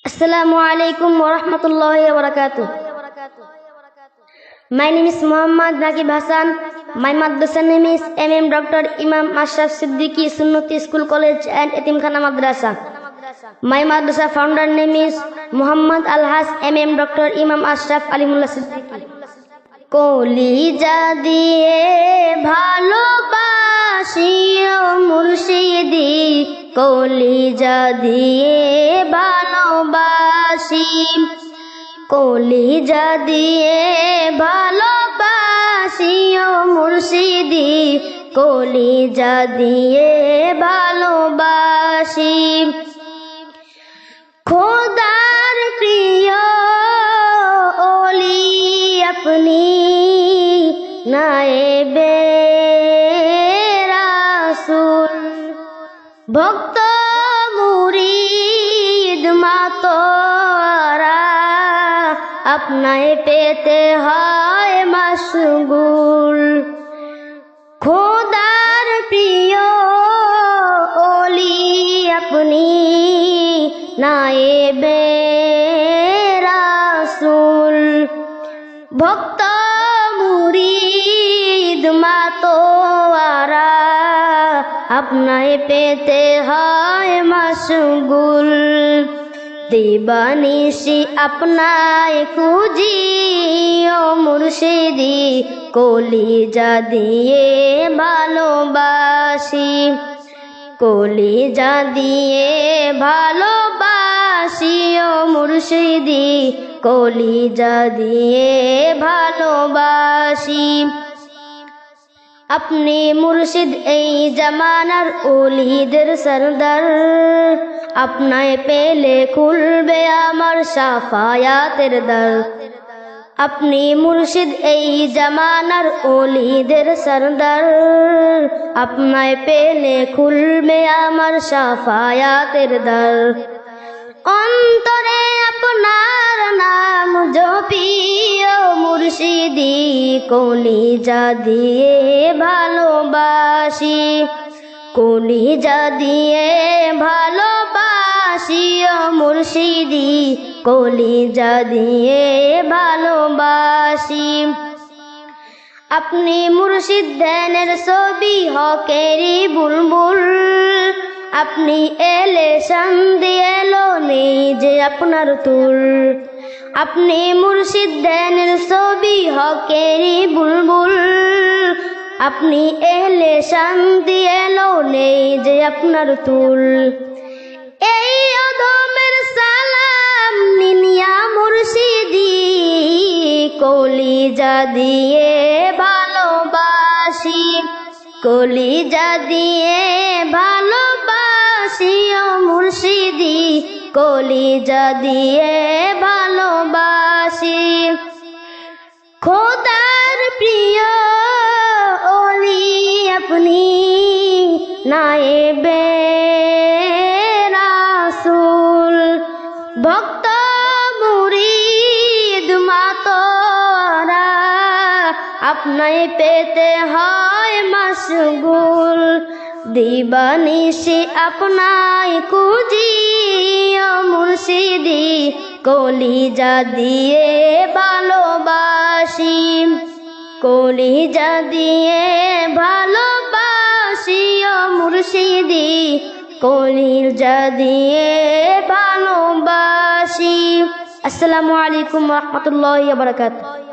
Assalamu alaikum wa rahmatullahi wa barakatuh. My name is Muhammad Naqib Hassan. My madrasa name is MM Dr. Imam Ashraf Siddiqui Sunnati School College and Etimkhana Madrasa. My madrasa founder name is Muhammad Al-Has MM Dr. Imam Ashraf Alimullah Siddiqui. কলিজা দিয়ে ভালোবাসি ও মুর্শিদি, কলিজা দিয়ে ভালোবাসি, কলিজা দিয়ে ভালোবাসি ও মুর্শিদি, কলিজা দিয়ে ভালোবাসি। খোদার প্রিয় ওলি আপনি নায়েবে রাসূল, ভক্ত মুরিদ মাতোয়ারা আপনায় পেতে হয় মাশগুল। খোদার প্রিয় ওলি আপনি নায়েবে রাসূল, ভক্ত মুরিদ মাতোয়ারা আপনায় পেতে হয় মাশগুল। দিবানিশি আপনায় খুঁজি ও মুর্শিদি, কলিজা দিয়ে ভালোবাসি, কলিজা দিয়ে ভালোবাসি ও মুর্শিদি, কলিজা দিয়ে ভালোবাসি। আপনি মুর্শিদ এই জামানার ওলিদের সরদার, আপনায় পেলে খুলবে আমার শাফায়াতের দ্বার। আপনি মুর্শিদ এই জামানার ওলিদের সরদার, আপনায় পেলে খুলবে আমার শাফায়াতের দ্বার। অন্তরে আপনার নাম জপি ও মুর্শিদি, কলিজা দিয়ে ভালোবাসি, কলিজা দিয়ে ভালোবাসি ও মুর্শিদি, কলিজা দিয়ে ভালোবাসি। আপনি মুর্শিদ ধ্যানের ছবি হকেরি বুলবুল, আপনি এলে শান্তি এলো নেই যে আপনার তুল। আপনি মুর্শিদ ধ্যানের ছবি হকেরি বুলবুল, আপনি এলে শান্তি এলো নেই যে আপনার তুল। এই অদমের সালাম নিনিয়া মুর্শিদি, কলিজা দিয়ে ভালোবাসি, কলিজা দিয়ে ভালোবাসি ও মুর্শিদি, কলিজা দিয়ে ভালোবাসি। খোদার প্রিয় ওলি আপনি নায়েবে রাসূল, ভক্ত মুরিদ মাতোয়ারা আপনায় পেতে হয় মাশগুল। দিবানিশি আপনায় খুঁজি ও মুর্শিদি, কলিজা দিয়ে ভালোবাসি, কলিজা দিয়ে ভালোবাসি ও মুর্শিদি, কলিজা দিয়ে ভালোবাসি। আসসালামু আলাইকুম ওয়া রাহমাতুল্লাহি ওয়া বারাকাতুহু।